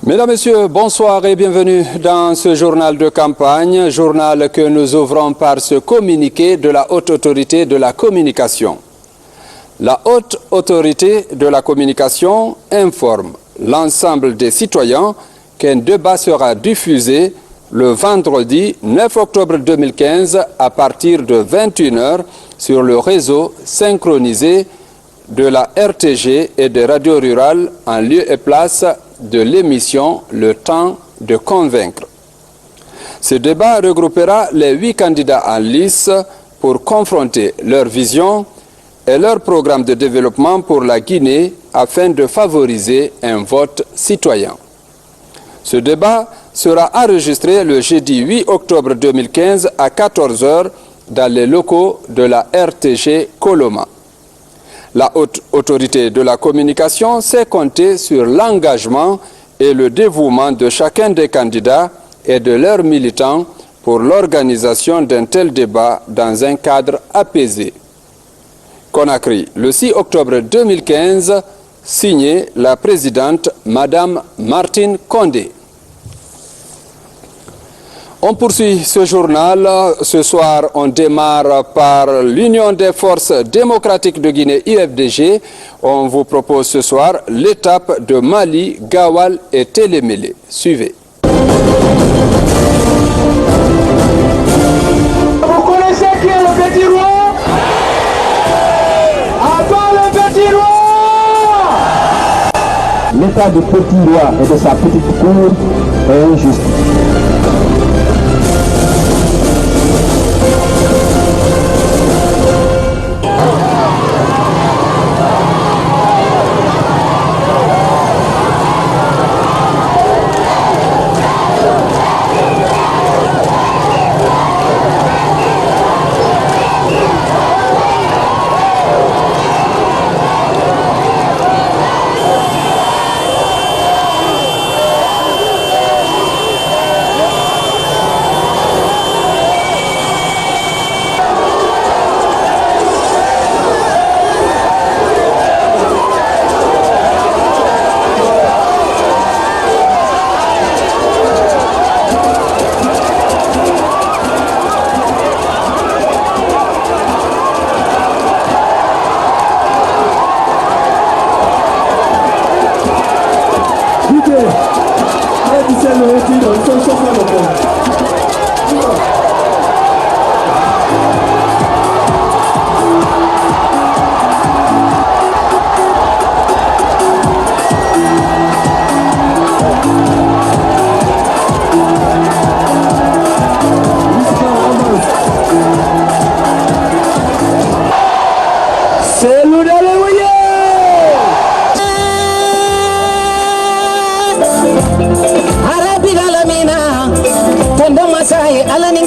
Mesdames, Messieurs, bonsoir et bienvenue dans ce journal de campagne, journal que nous ouvrons par ce communiqué de la Haute Autorité de la Communication. La Haute Autorité de la Communication informe l'ensemble des citoyens qu'un débat sera diffusé le vendredi 9 octobre 2015 à partir de 21 h sur le réseau synchronisé de la RTG et de Radio Rurale en lieu et place de l'émission Le Temps de Convaincre. Ce débat regroupera les 8 candidats en lice pour confronter leur vision et leur programme de développement pour la Guinée afin de favoriser un vote citoyen. Ce débat sera enregistré le jeudi 8 octobre 2015 à 14 h dans les locaux de la RTG Coloma. La Haute Autorité de la Communication sait compter sur l'engagement et le dévouement de chacun des candidats et de leurs militants pour l'organisation d'un tel débat dans un cadre apaisé. Conakry, le 6 octobre 2015, signé la présidente Madame Martine Condé. On poursuit ce journal. Ce soir, on démarre par l'Union des forces démocratiques de Guinée, UFDG. On vous propose ce soir l'étape de Mali, Gawal et Télémélé. Suivez. Vous connaissez qui est le petit roi? Attends le petit roi! L'état du petit roi et de sa petite cour est injuste. Alanin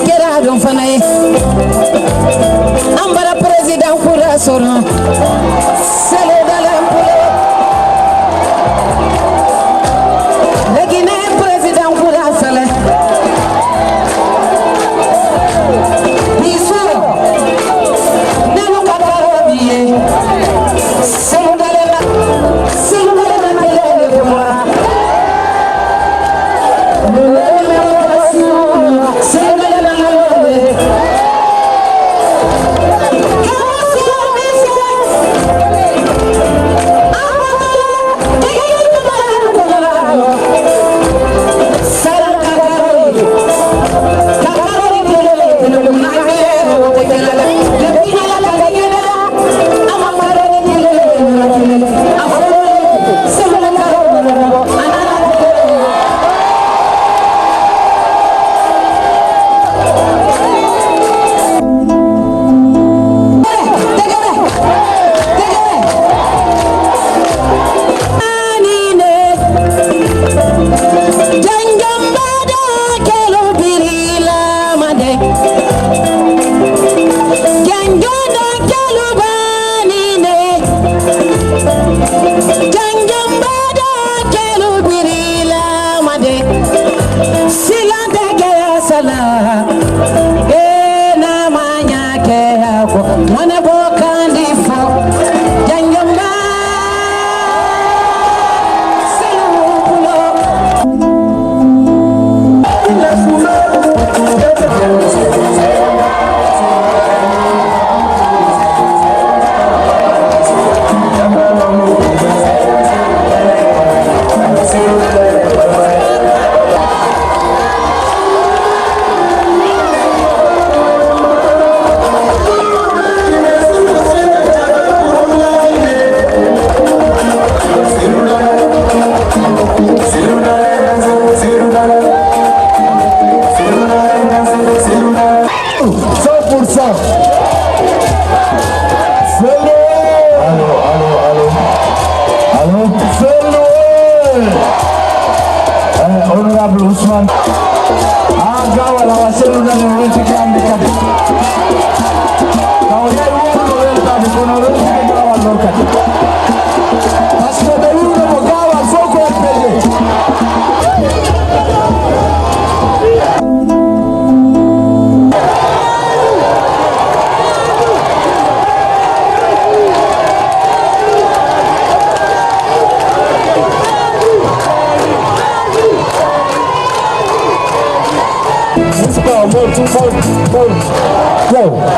Yo,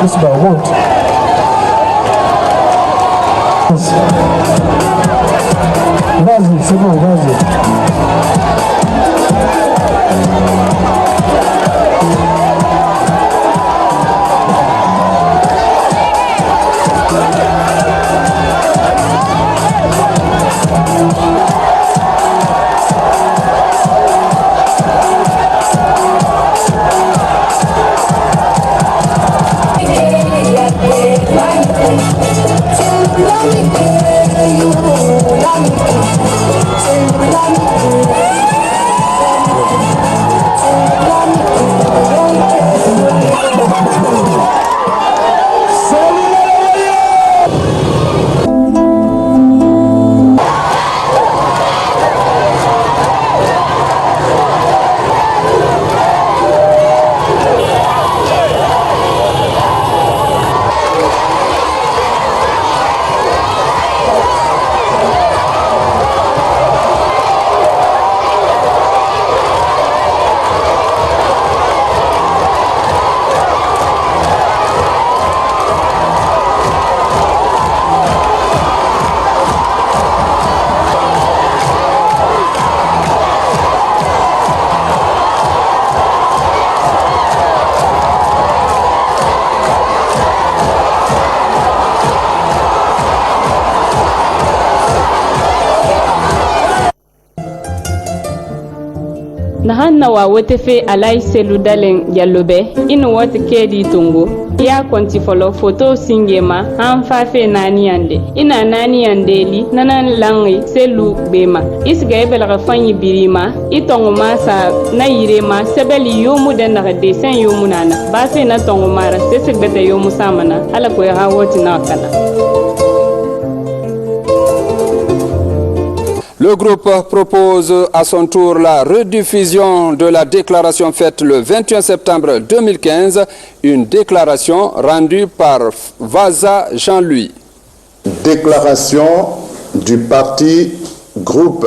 this is my word. Vas-y, c'est bon, vas-y. Nahanna wa wote fe alai selu dalen yallobe inu wote kedi tungu ya konti folo photo singema han fa fe nani yande ina nani yandeli nanan langi selu bema isga ebelga fanyi birima itongo masa na yirema sebeli yomu den na dessin yomu nana ba fe na tongo mara sesegbete yomu samana ala ko ya woti na kala. Le groupe propose à son tour la rediffusion de la déclaration faite le 21 septembre 2015, une déclaration rendue par Vaza Jean-Louis. Déclaration du parti Groupe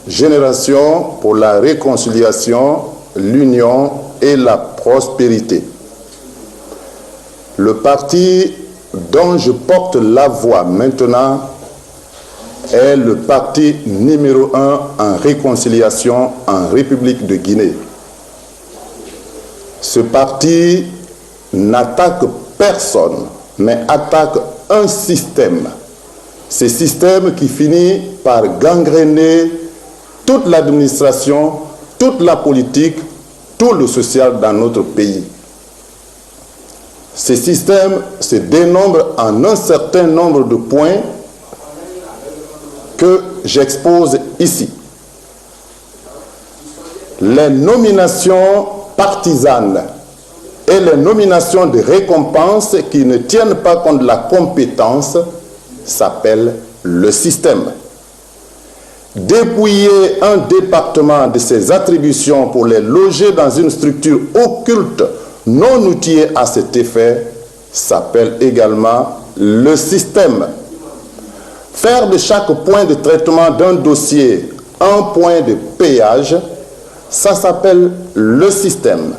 Génération pour la réconciliation, l'union et la prospérité. Le parti dont je porte la voix maintenant est le parti numéro 1 en réconciliation en République de Guinée. Ce parti n'attaque personne, mais attaque un système. Ce système qui finit par gangréner toute l'administration, toute la politique, tout le social dans notre pays. Ce système se dénombre en un certain nombre de points que j'expose ici. Les nominations partisanes et les nominations de récompense qui ne tiennent pas compte de la compétence s'appellent le système. Dépouiller un département de ses attributions pour les loger dans une structure occulte non outillée à cet effet s'appelle également le système. Faire de chaque point de traitement d'un dossier un point de péage, ça s'appelle le système.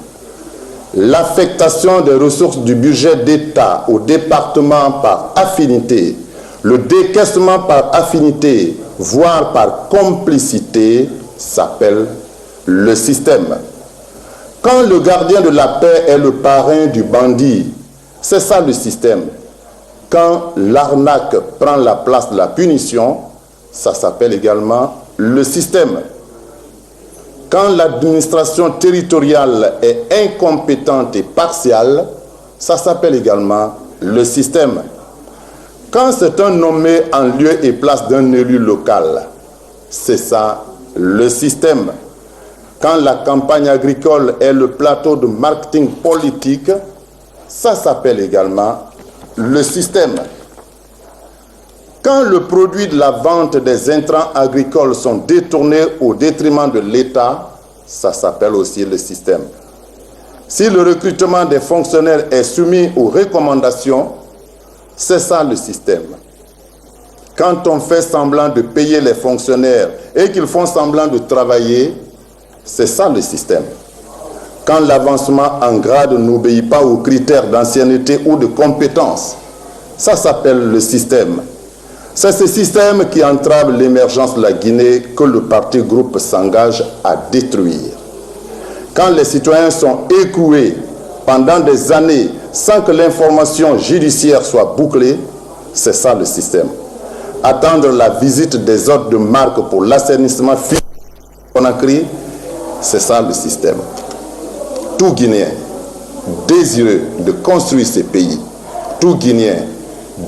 L'affectation des ressources du budget d'État au département par affinité, le décaissement par affinité, voire par complicité, s'appelle le système. Quand le gardien de la paix est le parrain du bandit, c'est ça le système. Quand l'arnaque prend la place de la punition, ça s'appelle également le système. Quand l'administration territoriale est incompétente et partiale, ça s'appelle également le système. Quand c'est un nommé en lieu et place d'un élu local, c'est ça le système. Quand la campagne agricole est le plateau de marketing politique, ça s'appelle également le système. Quand le produit de la vente des intrants agricoles sont détournés au détriment de l'État, ça s'appelle aussi le système. Si le recrutement des fonctionnaires est soumis aux recommandations, c'est ça le système. Quand on fait semblant de payer les fonctionnaires et qu'ils font semblant de travailler, c'est ça le système. quand l'avancement en grade n'obéit pas aux critères d'ancienneté ou de compétence. Ça s'appelle le système. C'est ce système qui entrave l'émergence de la Guinée que le parti groupe s'engage à détruire. Quand les citoyens sont écoués pendant des années sans que l'information judiciaire soit bouclée, c'est ça le système. Attendre la visite des hôtes de marque pour l'assainissement physique de Conakry, c'est ça le système. Tout Guinéen désireux de construire ce pays, tout Guinéen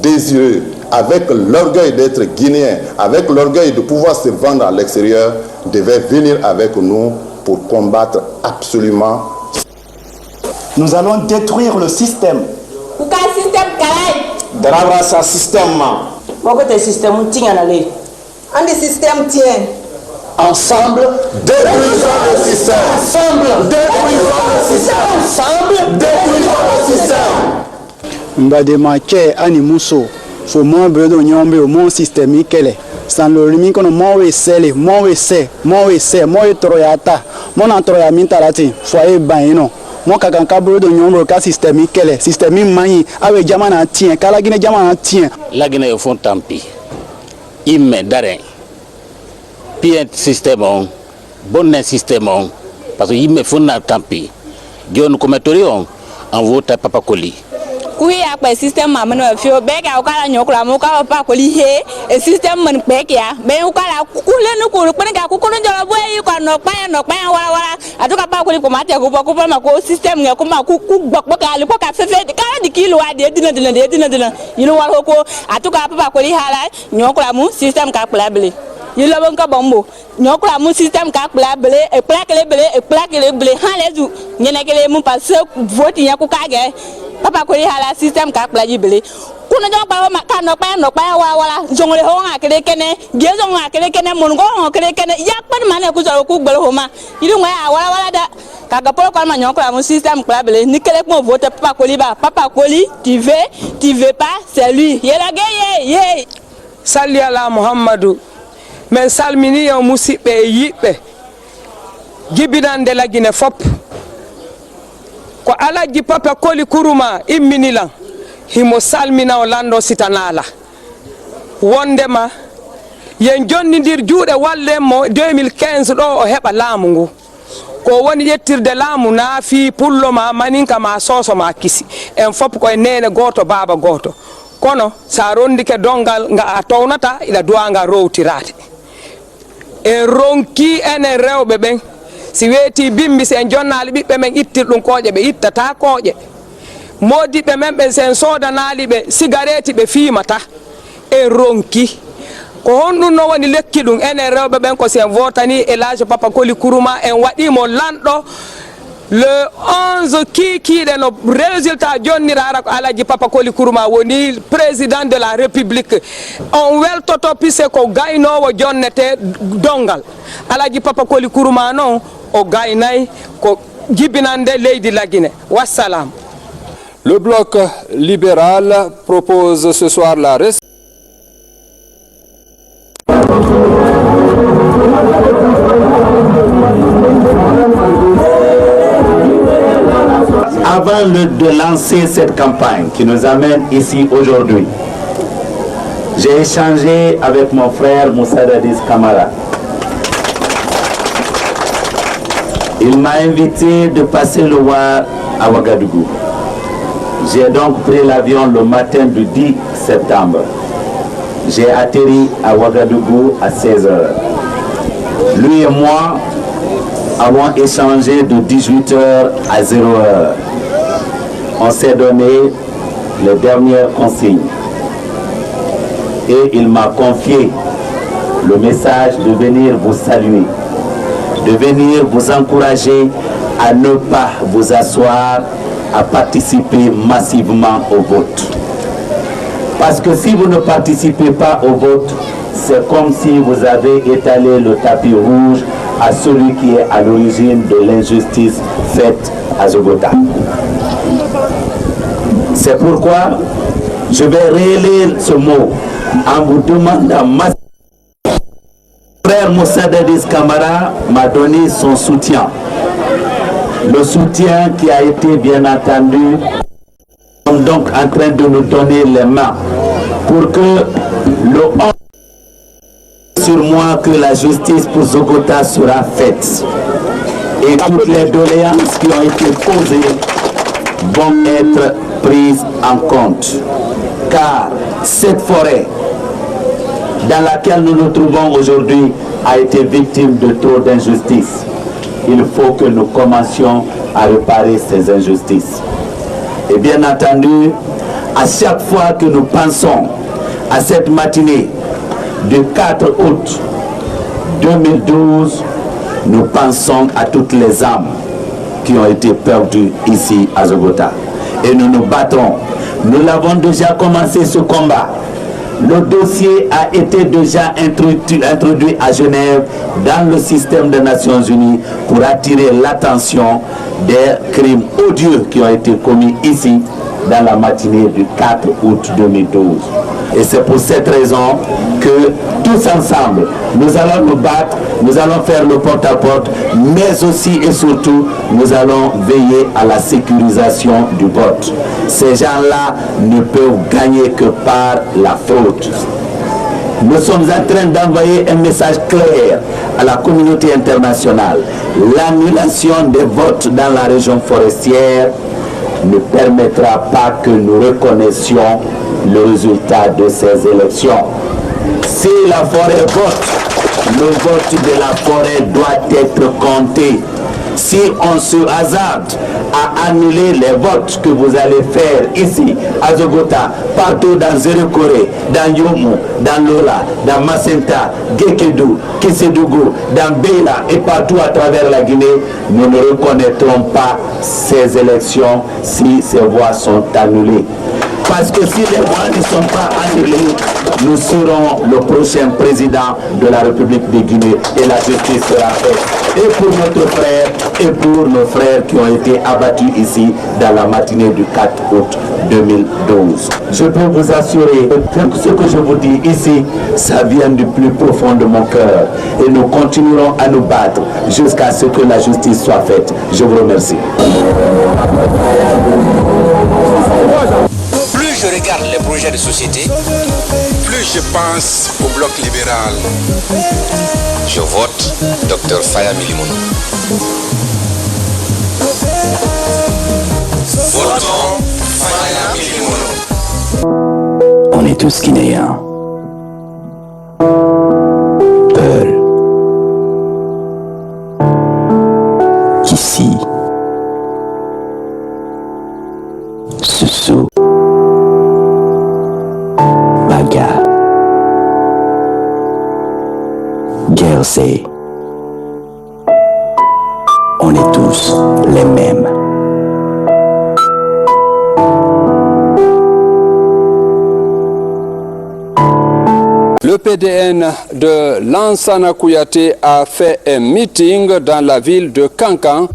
désireux, avec l'orgueil d'être Guinéen, avec l'orgueil de pouvoir se vendre à l'extérieur, devait venir avec nous pour combattre absolument. Nous allons détruire le système. Pourquoi le système Drabra sa système. Pourquoi le système tient à l'aller? Un des systèmes tient. Ensemble, Détruisons le système. ensemble, Détruisons le système. ensemble, Détruisons le système. Mbadema ke ani muso fo mo bedo nyombe o mo système kele san lo rimi kono mo we sele mo we troyata mo na troya min tarati fo e banino mo kakan ka bedo nyombe ka système kele système mani awe jamana tien kala gine jamana tien la Guinée font tampi imme dare pien système on bon système on parce que imme font na tampi jon ko metori on en vote papa Koli. Oui, après système maman fio bega au kala nyokla mo ka pa ko li he e système man pek ya be u kala kule no ko ko nga ko no jolo boy ko no pa wala atuka pa ko li ko mate ko ma ko système nga ko ma ku gbok ka li ko ka fefe ka di kilo wa de dina yilo wal ko atuka pa ko li hala nyokla mo système ka plable yilo bon ka bombo nyokla mo système ka plable e plaque le blé han les nyene kele mo parce vote ya ko ka ge papa ko hala système ka plaji bele kuna jong pa ma ka no pa wala jongole ho nga kele kene gezo nga kele kene mon go ho kele kene ya pa mane ku zo ku gbelo ho ma idu nga wala da ka ga polo ko ma nyoko la mon système ka bele ni kele ko vote papa ko ba papa ko li tu veux pas c'est lui yela ye salli ala muhammadu men salmini yo musibe yibe gibinande la Guinée fop ko alaji papa Koli Kuruma imminilan himo salmina o lando sitanala wondema yen jonnidir juude walle mo 2015 do o heba laamu ngu ko woni yettirde laamu naafi pullo ma maninka ma soso ma kisi en fop ko nene goto baba goto kono sa rondike dongal nga a townata ila duanga rowtirade e ronki ene rewbe ben si weeti bimbi sen jonnali bibbe men ittir dum kooje be ittata kooje modibe men be sen sodanali be cigarette be fiimata e ronki ko hondun no woni lekki dum ene rewbe ben ko sen votani Elage Papa Koli Kuruma en wadimo lando le 11 kikiide no résultat jonnirara ko Alaji Papa Koli Kuruma woni président de la république on weltoto pise ko gaynowo jonnete dongal Alaji Papa Koli Kuruma non o gaynay ko jibinande leydi la Guinée wassalam. Le bloc libéral propose ce soir la Avant de lancer cette campagne qui nous amène ici aujourd'hui, j'ai échangé avec mon frère Moussa Dadis Camara. Il m'a invité de passer le War à Ouagadougou. J'ai donc pris l'avion le matin du 10 septembre. J'ai atterri à Ouagadougou à 16 h. Lui et moi avons échangé de 18 h à 0 h. On s'est donné les dernières consignes. Et il m'a confié le message de venir vous saluer, de venir vous encourager à ne pas vous asseoir, à participer massivement au vote. Parce que si vous ne participez pas au vote, c'est comme si vous avez étalé le tapis rouge à celui qui est à l'origine de l'injustice faite à Zogota. C'est pourquoi je vais réélire ce mot en vous demandant massivement. Frère Moussa Dadis Camara m'a donné son soutien. le soutien qui a été bien entendu. Nous sommes donc en train de nous donner les mains pour que le sur moi que la justice pour Zogota sera faite. Et toutes les doléances qui ont été posées vont être prises en compte. Car cette forêt dans laquelle nous nous trouvons aujourd'hui a été victime de trop d'injustices. Il faut que nous commencions à réparer ces injustices. Et bien entendu, à chaque fois que nous pensons à cette matinée du 4 août 2012, nous pensons à toutes les âmes qui ont été perdues ici à Zogota. Et nous nous battrons. Nous l'avons déjà commencé ce combat. Le dossier a été déjà introduit à Genève dans le système des Nations Unies pour attirer l'attention des crimes odieux qui ont été commis ici dans la matinée du 4 août 2012. Et c'est pour cette raison que tous ensemble, nous allons nous battre, nous allons faire le porte-à-porte, mais aussi et surtout, nous allons veiller à la sécurisation du vote. Ces gens-là ne peuvent gagner que par la fraude. Nous sommes en train d'envoyer un message clair à la communauté internationale. L'annulation des votes dans la région forestière ne permettra pas que nous reconnaissions le résultat de ces élections. Si la forêt vote, le vote de la forêt doit être compté. Si on se hasarde à annuler les votes que vous allez faire ici, à Zogota, partout dans Zérekore, dans Yomo, dans Lola, dans Macenta, Gekedou, Kisedougou, dans Beila et partout à travers la Guinée, nous ne reconnaîtrons pas ces élections si ces voix sont annulées. Parce que si les voix ne sont pas annulées, nous serons le prochain président de la République de Guinée et la justice sera faite. Et pour notre frère et pour nos frères qui ont été abattus ici dans la matinée du 4 août 2012. Je peux vous assurer que ce que je vous dis ici, ça vient du plus profond de mon cœur. Et nous continuerons à nous battre jusqu'à ce que la justice soit faite. Je vous remercie. Plus je regarde les projets de société, plus je pense au bloc libéral. Je vote Dr Faya Milimono. Votons Faya Milimono. On est tous guinéens. Peul. Ici. Susu. Baga. Guernsey. On est tous les mêmes. Le PDN de Lansana Kouyaté a fait un meeting dans la ville de Kankan.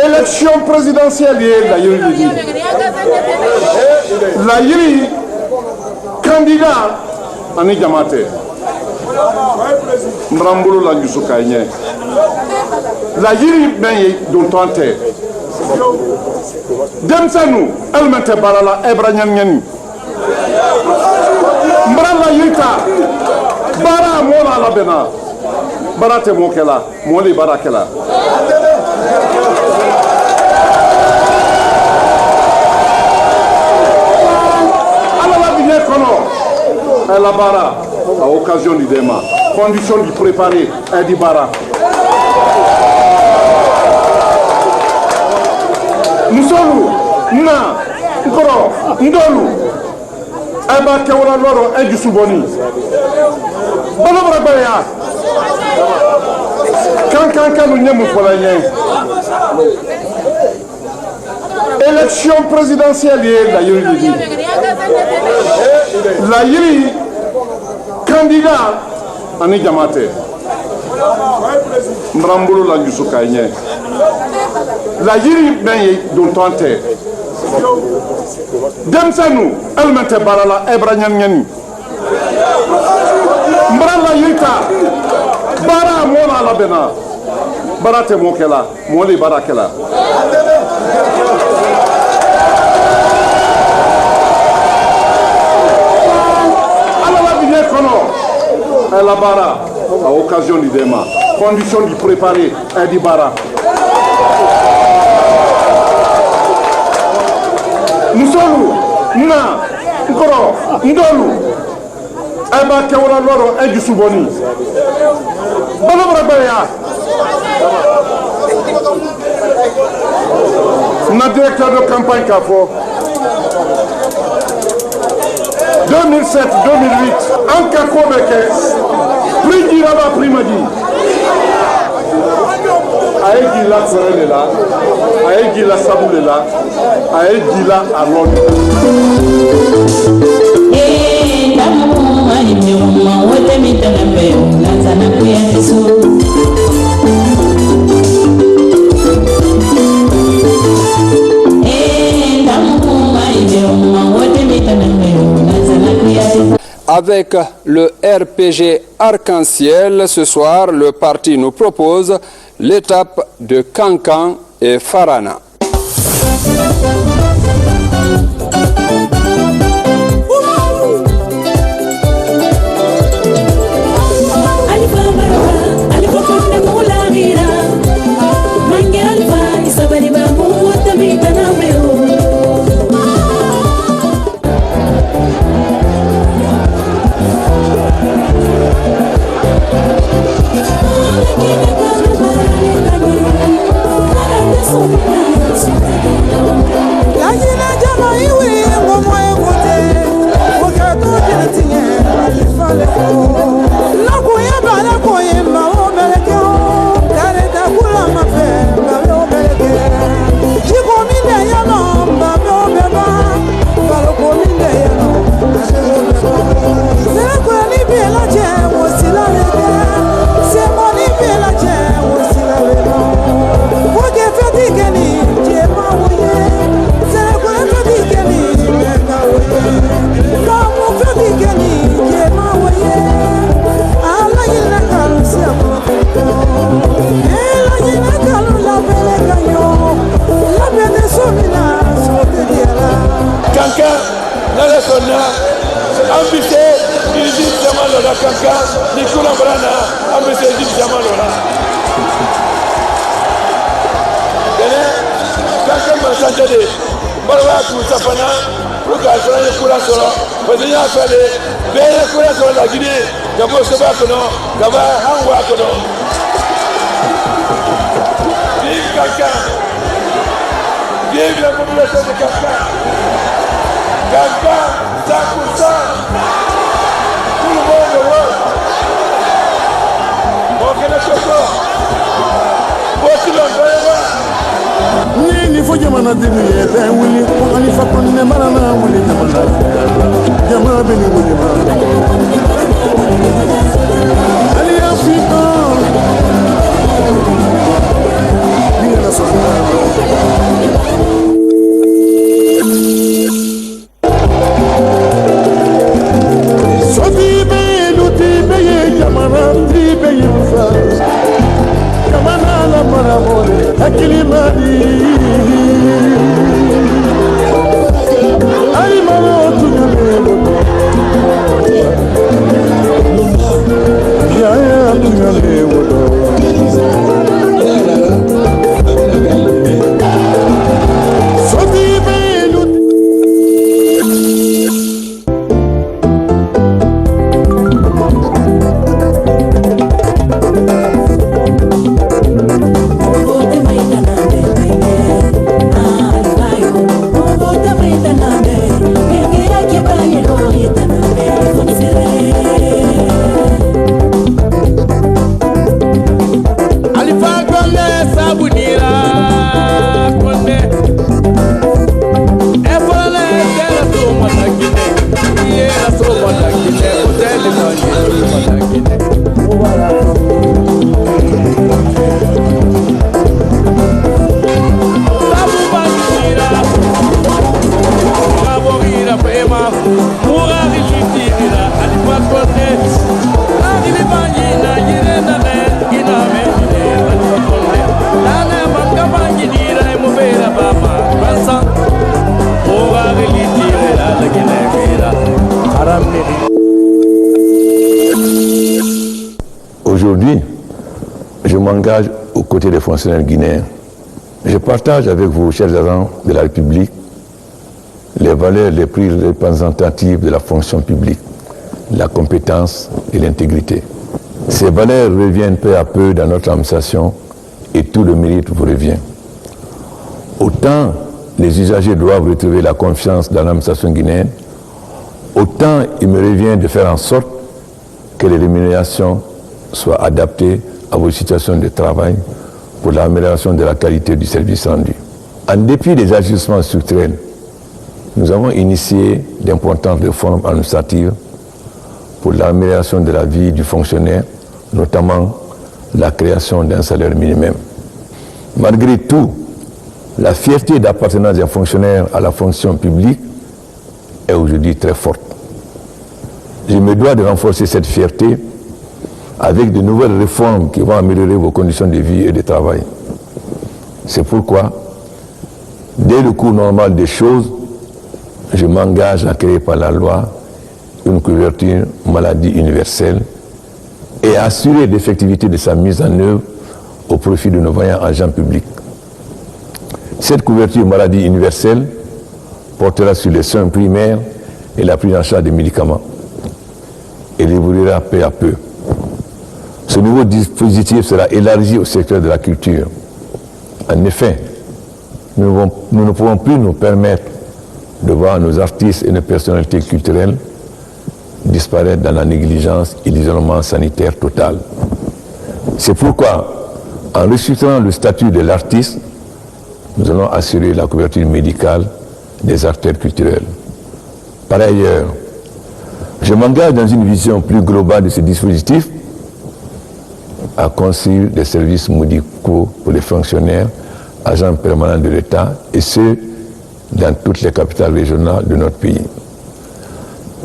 Élection présidentielle, la Yuri. La Yuri, candidat, Ani Jamate. Mrambulu la Yusukaye. La Yuri, ben, dont on t'est. Demsanou, elle mette Barala, Ebranyan. Mbrala Yita, Bara Mola la Bena. Barate Mokela, Moli Barakela. La bara à occasion du débat, condition de préparer et du bara. Musolu, na, nkoro, ndolu, eba kewala loro et du souboni. Balabra baya. Quand nous n'y pas élection présidentielle, la Yuri. La Yuri, candidat, Ani Jamate. Mrambulu la Yusukaye. La Yuri, ben, dont on t'est. Demsanou, elle mette Barala, Ebranyan. Mbrala Yita, Bara Mola la Bena. Barate Mokela, Moli Barakela. La bara à occasion du débat, condition de préparer et du bara. Musolu, na, nkoro, ndolu, eba kewala loro et du souboni. Balabra baya. Na directeur de campagne Kafo. 2007-2008, en Kakobeke, prix d'Iraba Primadi. Aïgila Tserelela, Aïgila Saboulela, Aïgila Alon. Avec le RPG Arc-en-Ciel, ce soir, le parti nous propose l'étape de Kankan et Farana. Ali Africa m'engage aux côtés des fonctionnaires guinéens. Je partage avec vous, chers agents de la République, les valeurs les plus représentatives de la fonction publique, la compétence et l'intégrité. Ces valeurs reviennent peu à peu dans notre administration et tout le mérite vous revient. Autant les usagers doivent retrouver la confiance dans l'administration guinéenne, autant il me revient de faire en sorte que les rémunérations soient adaptées à vos situations de travail pour l'amélioration de la qualité du service rendu. En dépit des ajustements structurels, nous avons initié d'importantes réformes administratives pour l'amélioration de la vie du fonctionnaire, notamment la création d'un salaire minimum. Malgré tout, la fierté d'appartenance d'un fonctionnaire à la fonction publique est aujourd'hui très forte. Je me dois de renforcer cette fierté avec de nouvelles réformes qui vont améliorer vos conditions de vie et de travail. C'est pourquoi, dès le cours normal des choses, je m'engage à créer par la loi une couverture maladie universelle et à assurer l'effectivité de sa mise en œuvre au profit de nos vaillants agents publics. Cette couverture maladie universelle portera sur les soins primaires et la prise en charge des médicaments. Elle évoluera peu à peu. Ce nouveau dispositif sera élargi au secteur de la culture. En effet, nous ne pouvons plus nous permettre de voir nos artistes et nos personnalités culturelles disparaître dans la négligence et l'isolement sanitaire total. C'est pourquoi, en restructurant le statut de l'artiste, nous allons assurer la couverture médicale des acteurs culturels. Par ailleurs, je m'engage dans une vision plus globale de ce dispositif à construire des services médicaux pour les fonctionnaires, agents permanents de l'État et ceux dans toutes les capitales régionales de notre pays.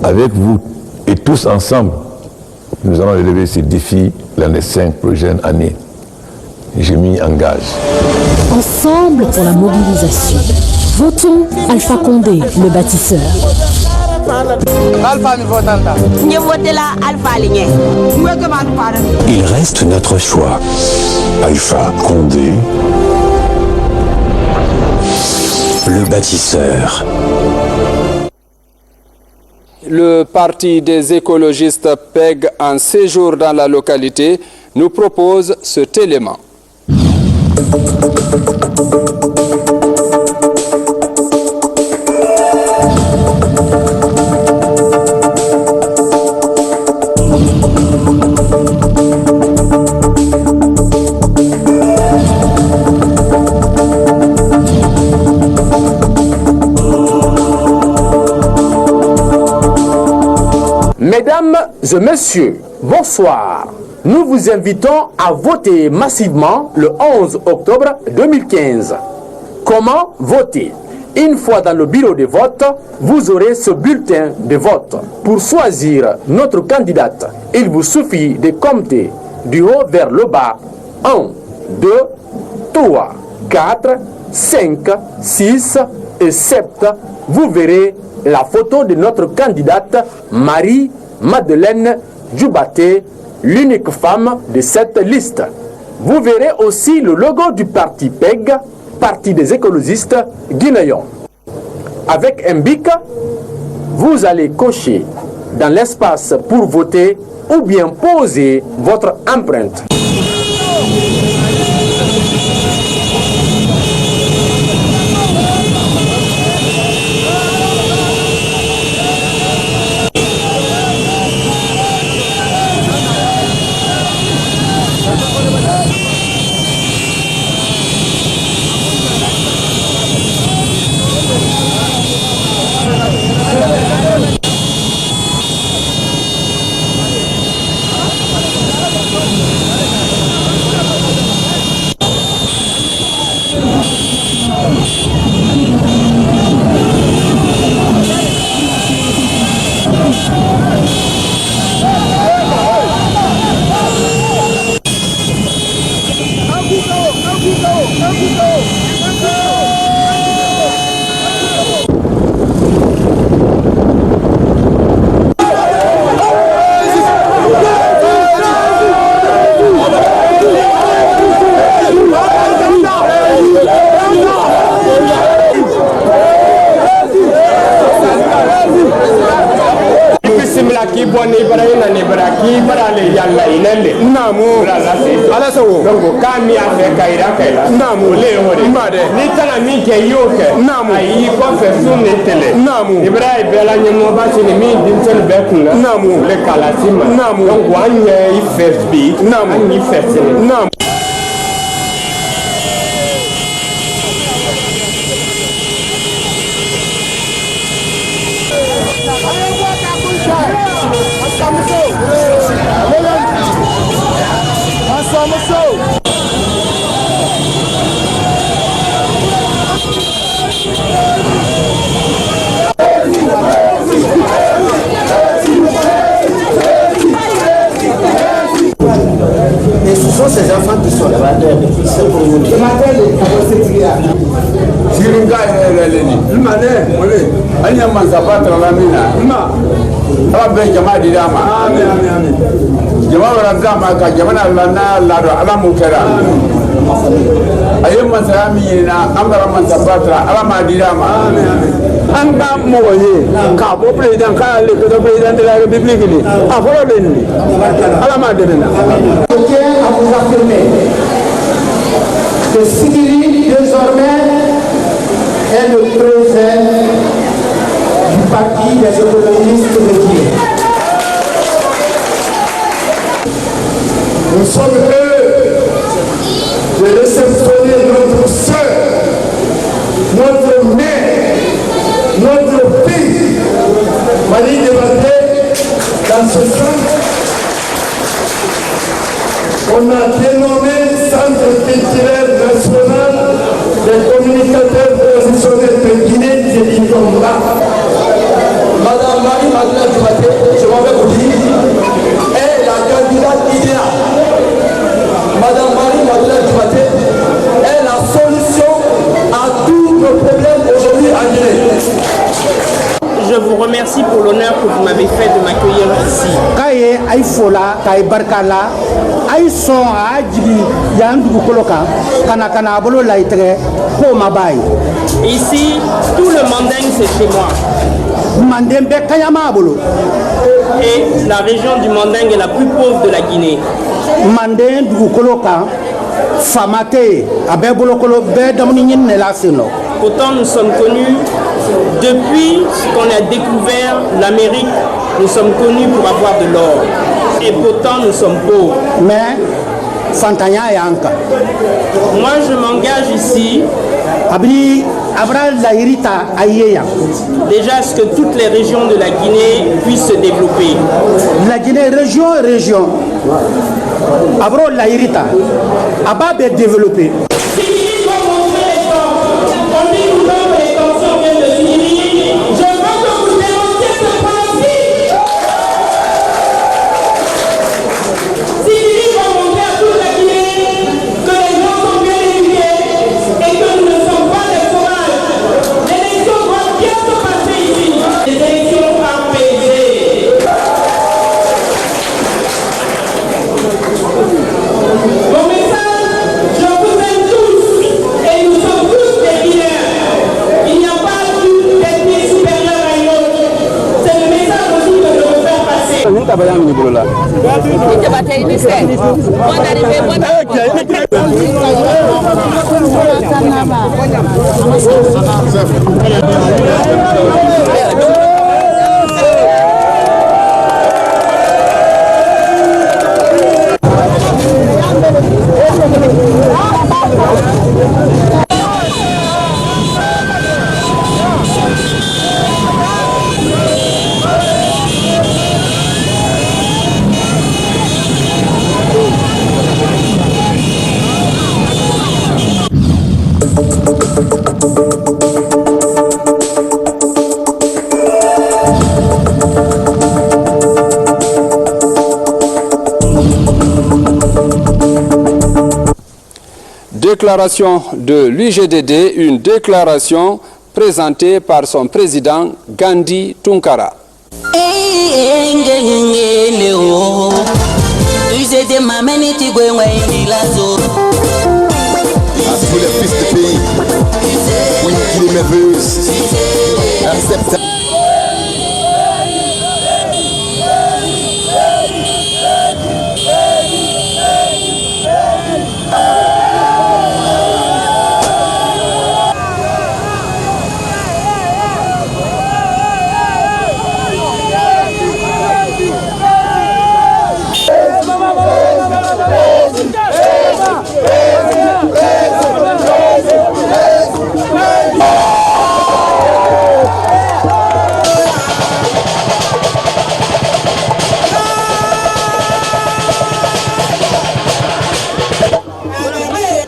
Avec vous et tous ensemble, nous allons relever ces défis dans les 5 prochaines années. Je m'y engage. Ensemble pour la mobilisation. Votons Alpha Condé, le bâtisseur. Il reste notre choix. Alpha Condé, le bâtisseur. Le parti des écologistes PEG en séjour dans la localité nous propose cet élément. Mesdames et messieurs, bonsoir. Nous vous invitons à voter massivement le 11 octobre 2015. Comment voter? Une fois dans le bureau de vote, vous aurez ce bulletin de vote. Pour choisir notre candidate, il vous suffit de compter du haut vers le bas. 1, 2, 3, 4, 5, 6 et 7. Vous verrez la photo de notre candidate Marie-Madeleine Djoubaté, l'unique femme de cette liste. Vous verrez aussi le logo du parti PEG, Parti des écologistes guinéens. Avec un bic, vous allez cocher dans l'espace pour voter ou bien poser votre empreinte. bonni barayna ne baraki barale yalla inende namu ala sawo donc kami afe kaira namu le hore mbade ni tana mi ke yoke namu ayi ko fe sunne tele namu ibrahim bela nyemo ba sini mi dintel bekuna namu le kalatima namu donc wanye ifesbi namu anyi fesene namu Et ce sont ces enfants qui sont là. C'est pour vous dire. ala bɛ jama di d'a ma jama wɛrɛ d'a ma ka jamana n'a ladon ala m'o kɛra a ye masaya min ɲini na an bɛra masaba tara ala m'a di d'a ma an ka mɔgɔ ye k'a bɔ président k'a le président de la république ni a fɔlɔ bɛ nin ala m'a dɛmɛ na. Je tiens à vous affirmer que Sigiri désormais est le président du parti des autonomistes de Guinée. Nous sommes heureux de réceptionner notre soeur, notre mère, notre fille, Marie Debaté, dans ce centre. On a dénommé Centre culturel national des communicateurs professionnels de Guinée, c'est une comme là. Madame Marie-Madeleine Debaté, je m'en vais vous dire, est la candidate idéale. Madame Marie-Madeleine Debaté est la solution à tous nos problèmes aujourd'hui en Guinée. Je vous remercie pour l'honneur que vous m'avez fait de m'accueillir ici. Kaye Aïfola, Kaye Barkala, Aïson a Djigi, Yandou Koloka, Kanakana Bolo Laïtre, Po Mabaye. Ici, tout le mandingue c'est chez moi. Mandembe Kayama Bolo. Et la région du Mandingue est la plus pauvre de la Guinée. Mandingue du Koloka, Famate, Abebolokolo, Bedamunine Nelasino. Pourtant, nous sommes connus, depuis qu'on a découvert l'Amérique, nous sommes connus pour avoir de l'or. Et pourtant, nous sommes pauvres. Mais, Fantanya et Anka. Moi, je m'engage ici. Déjà, à ce que toutes les régions de la Guinée puissent se développer. La Guinée, région. Abro la Irita. Ababe développé. Déclaration de l'UGDD, une déclaration présentée par son président Gandhi Tunkara. À tous les fils de pays, oui, qu'il est merveilleuse, accepte.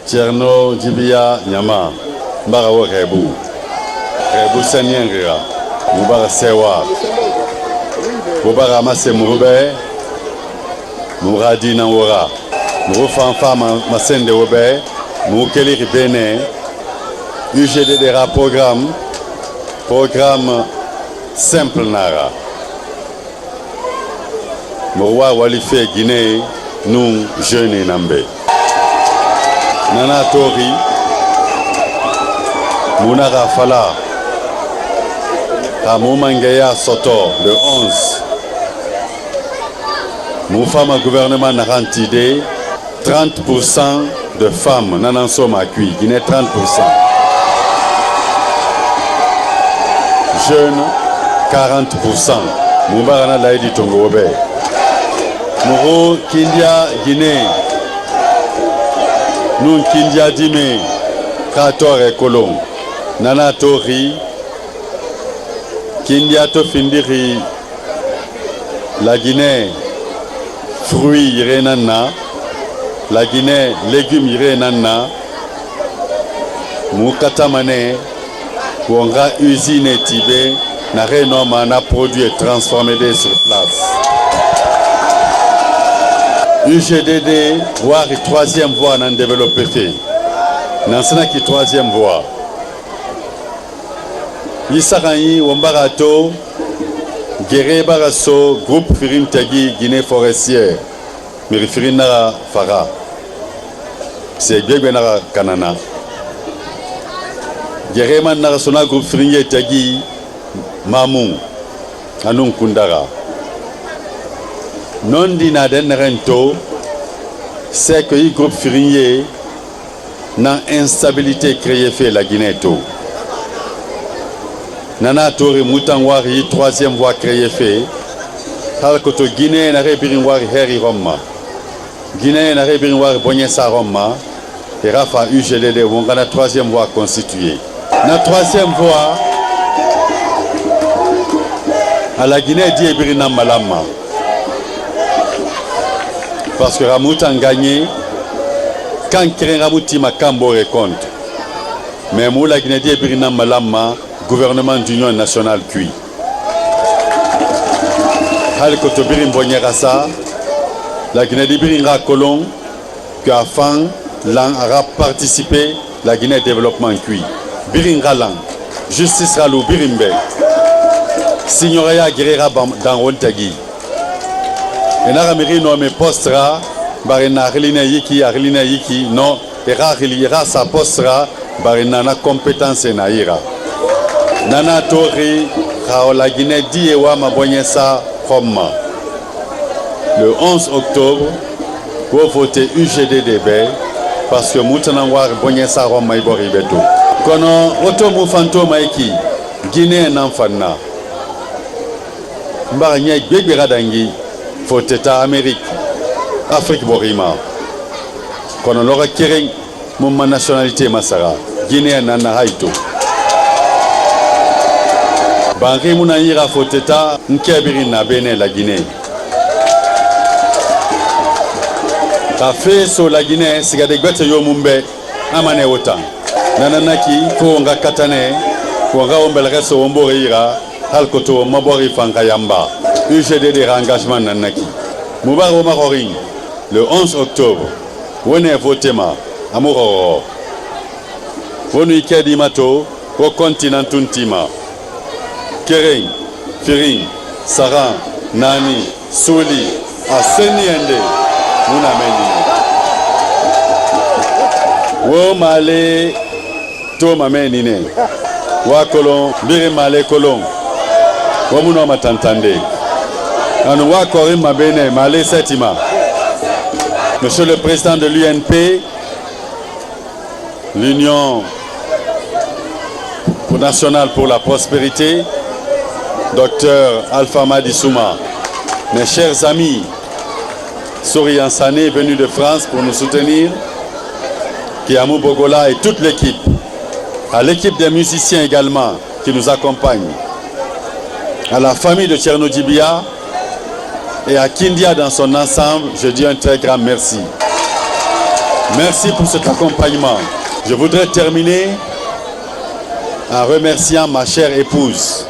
Tcherno Djibia Nyama, Mbara Rebu, Rebu Senyengra, Mbara Sewa, Mbara Masse Mourbe, Mouradi Nawara, Mourfanfa Massende Obe, Moukeli Bene, UGDDRA programme simple Nara. Mourwa Walife Guinée, nous jeunes Nambe. Nana Tori, Mounara Fala, à Moumangeya Soto, le 11. Moufama gouvernement n'a rentidé 30% de femmes, Nanan Soma Kui, Guinée 30%. Jeunes, 40%. Moubarana Laïdi Tongobe. Mouro Kindia Guinée. Nous Kindia Dime, 14 Colomb. Nana Tori, Kindia Tofindiri, la Guinée, fruits Irenana, la Guinée, légumes Irenana, Moukatamane, Wonga usine Tibé, n'a rien produit et transformé sur place. UGDD, voire troisième voie dans le développé fait. Dans ce qui troisième voie. Yisarayi, Wombarato, Guéré Barasso, groupe Firin Tagi, Guinée forestière. Mais Firinara Fara. C'est Gbegbenara Kanana. Guéré Manara Sona, groupe Firin Tagi, Mamou, Anung Kundara. Non dina den rento, c'est que le groupe Firinye n'a instabilité créée fait la Guinée tout. Nana Tori Moutangwari, troisième voie créée fait. Halkoto Guinée n'a rébirinwari Heri Roma. Guinée n'a rébirinwari Bonyesa Roma. Et Rafa UGDD, on a la troisième voie constituée. La troisième voie, à la Guinée, dit Ebirina Malama. Parce que Ramout a gagné, quand Ramout m'a camboré compte. Mais moi, la Guinée, dit Ebirina Malama, gouvernement d'union nationale cuit. Halkoto Birim Bonyerasa, la Guinée de Biringa Colon, que afin a participé la Guinée développement cuit. Biringa Lang, justice Ralou Birimbe, Signoria Guerrera dans Wontagi. Et n'a jamais nommé postra, barina Arlina Yiki, non, et rare sa postra, barina na compétence naïra. Nana Tori, la Guinée dit Ewa Mabonyesa Roma. Le 11 octobre, vous votez UGDDB parce que Moutanangwar Bonyesa Roma Iboribeto. Kono Otomu Fantoma Eki, Guinée Nanfana. Mbaranye Gbegberadangui, Foteta Amérique, Afrique Borima. Kono Lora Kering, mon nationalité Masara, Guinée Nana Haïto. Banri Mounayira Foteta, Nkebirina Bene la Guinée. Café sur la Guinée, c'est que des Yomumbe, Amane Otan. Nananaki, Konga Katane, Konga Ombelreso Omborira, Halkoto Mabori Fankayamba. UGD engagement Nanaki. Moubaro Maroring, le 11 octobre, Wone Votema, Amouroro. Wonu Kedimato, au continent Tuntima. Kering, Firin, Saran, Nani, Souli, Aseniende, Mounameni. Wo Male, Toma Menine, Wakolon, Birimale Kolon, Womuno Matantande, Anu Wakorim Mabene, Male Setima. Monsieur le Président de l'UNP, l'Union nationale pour la prospérité, Docteur Alpha Madissouma, mes chers amis, Souri Ansane, venu de France pour nous soutenir, Kiamou Bogola et toute l'équipe, à l'équipe des musiciens également qui nous accompagnent, à la famille de Tcherno Djibia et à Kindia dans son ensemble, je dis un très grand merci. Merci pour cet accompagnement. Je voudrais terminer en remerciant ma chère épouse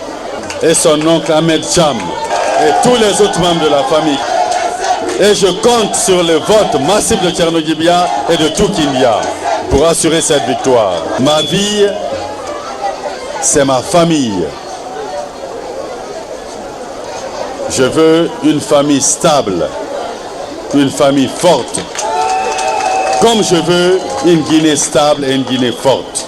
et son oncle Ahmed Cham et tous les autres membres de la famille. Et je compte sur le vote massif de Tcherno-Djibia et de tout Kindia pour assurer cette victoire. Ma vie, c'est ma famille. Je veux une famille stable, une famille forte, comme je veux une Guinée stable et une Guinée forte.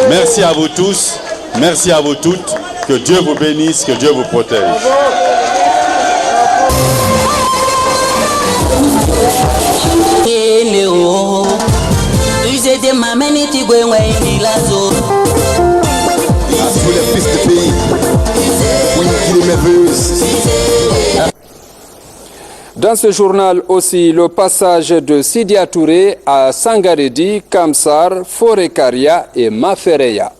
Merci à vous tous, merci à vous toutes, que Dieu vous bénisse, que Dieu vous protège. À tous les fils de pays, oui, qu'il est merveilleux. Dans ce journal aussi, le passage de Sidia Touré à Sangaredi, Kamsar, Forekaria et Mafereya.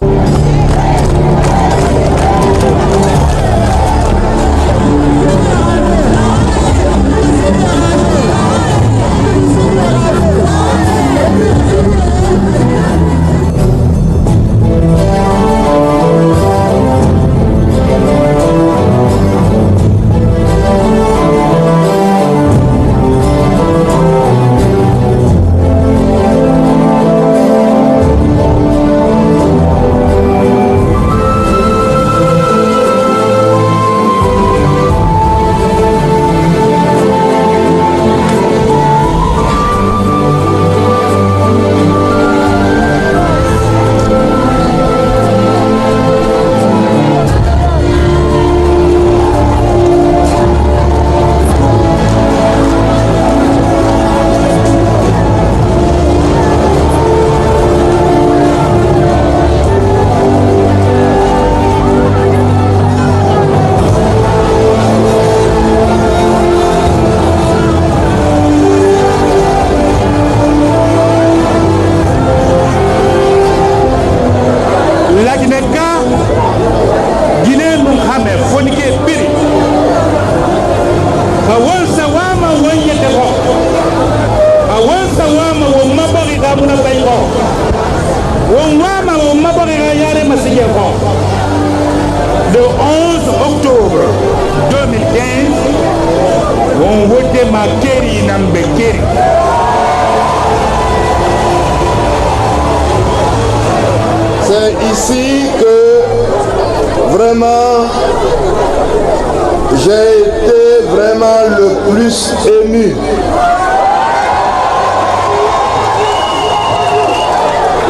Le 11 octobre 2015, on votait Makeri Nambekeri. C'est ici que vraiment j'ai été vraiment le plus ému.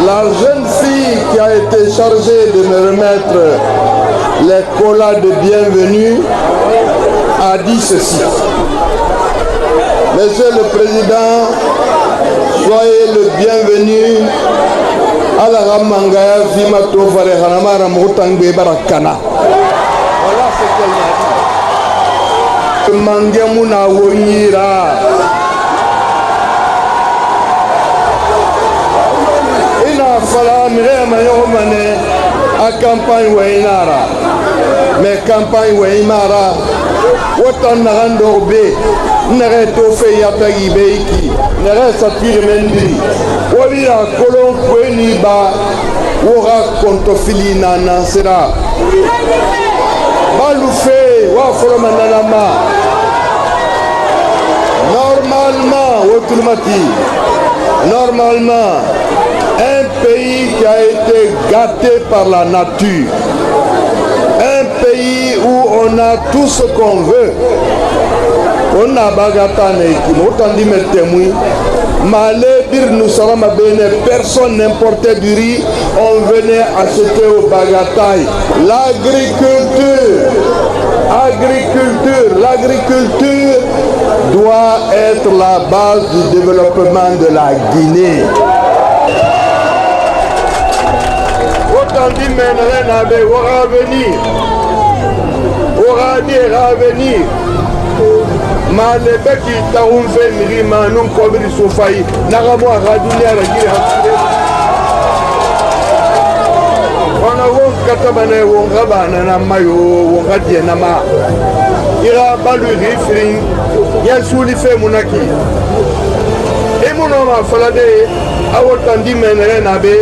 La jeune fille qui a été chargée de me remettre les colas de bienvenue a dit ceci. Monsieur le Président, soyez le bienvenu à la Ramangaya Vimato Farehanamara Moutangbe Barakana. Voilà ce qu'elle m'a dit. Mangemuna Wonyira. Fala mire mayo mane a campagne weinara mais campagne weimara wotan nagando be nere to fe yata gibeiki nere sapir mendi wabira kolon kweni ba wora kontofili na nansera balufe wa folomanama normalement un pays qui a été gâté par la nature, un pays où on a tout ce qu'on veut. On a bagatane qui m'ont dit mes témoins. Malé bir nous sommes à Bénin, personne n'importait du riz, on venait acheter au bagataï. L'agriculture doit être la base du développement de la Guinée. Autant dit, mais aura venir. Malebeki taumfe mirima num kobri sufai nagamo agadunia ragiri hakire wana won katabane won gabana na mayo won gadie na ma ira baluri firin ya suli fe munaki e munoma falade awotandi menere nabe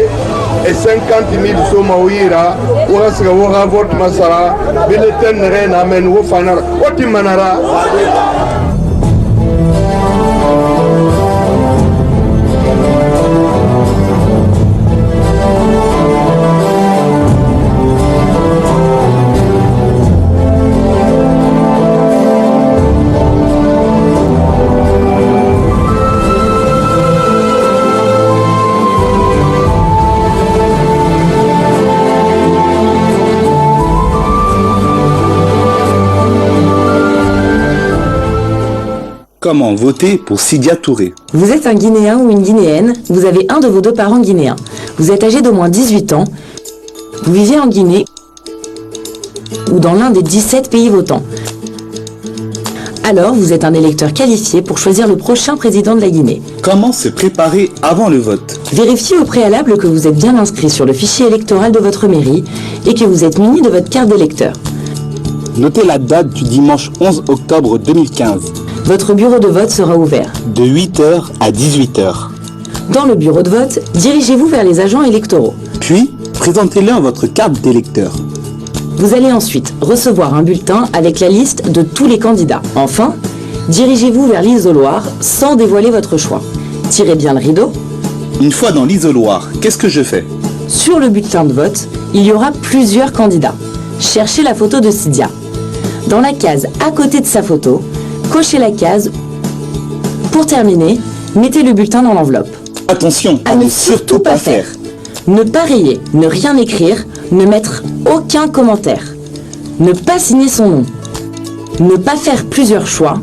et 50 000 soma ouira ouasga wora vote masara bulletin nere namen wo fanara oti manara. Comment voter pour Sidia Touré? Vous êtes un Guinéen ou une Guinéenne, vous avez un de vos deux parents guinéens. Vous êtes âgé d'au moins 18 ans, vous vivez en Guinée ou dans l'un des 17 pays votants. Alors, vous êtes un électeur qualifié pour choisir le prochain président de la Guinée. Comment se préparer avant le vote? Vérifiez au préalable que vous êtes bien inscrit sur le fichier électoral de votre mairie et que vous êtes muni de votre carte d'électeur. Notez la date du dimanche 11 octobre 2015. Votre bureau de vote sera ouvert de 8h à 18h. Dans le bureau de vote, dirigez-vous vers les agents électoraux. Puis, présentez-leur votre carte d'électeur. Vous allez ensuite recevoir un bulletin avec la liste de tous les candidats. Enfin, dirigez-vous vers l'isoloir sans dévoiler votre choix. Tirez bien le rideau. Une fois dans l'isoloir, qu'est-ce que je fais? Sur le bulletin de vote, il y aura plusieurs candidats. Cherchez la photo de Sidia. Dans la case à côté de sa photo, cochez la case. Pour terminer, mettez le bulletin dans l'enveloppe. Attention à ne surtout pas faire. Ne pas rayer, ne rien écrire, ne mettre aucun commentaire. Ne pas signer son nom. Ne pas faire plusieurs choix.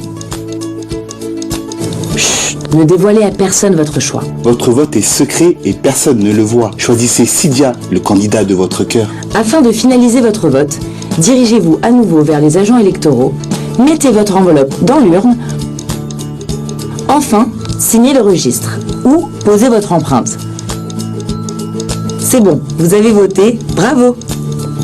Chut, ne dévoilez à personne votre choix. Votre vote est secret et personne ne le voit. Choisissez Sidia, le candidat de votre cœur. Afin de finaliser votre vote, dirigez-vous à nouveau vers les agents électoraux. Mettez votre enveloppe dans l'urne. Enfin, signez le registre ou posez votre empreinte. C'est bon, vous avez voté, bravo!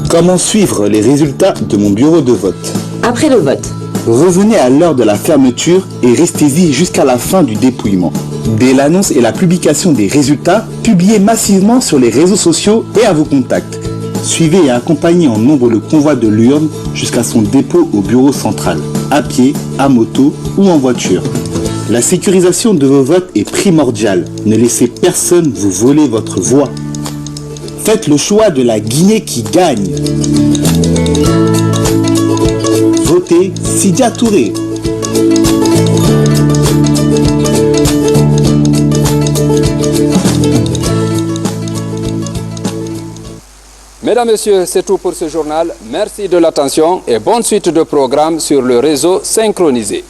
Comment suivre les résultats de mon bureau de vote? Après le vote, revenez à l'heure de la fermeture et restez-y jusqu'à la fin du dépouillement. Dès l'annonce et la publication des résultats, publiez massivement sur les réseaux sociaux et à vos contacts. Suivez et accompagnez en nombre le convoi de l'urne jusqu'à son dépôt au bureau central, à pied, à moto ou en voiture. La sécurisation de vos votes est primordiale. Ne laissez personne vous voler votre voix. Faites le choix de la Guinée qui gagne. Votez Sidia Touré. Mesdames, Messieurs, c'est tout pour ce journal. Merci de l'attention et bonne suite de programmes sur le réseau synchronisé.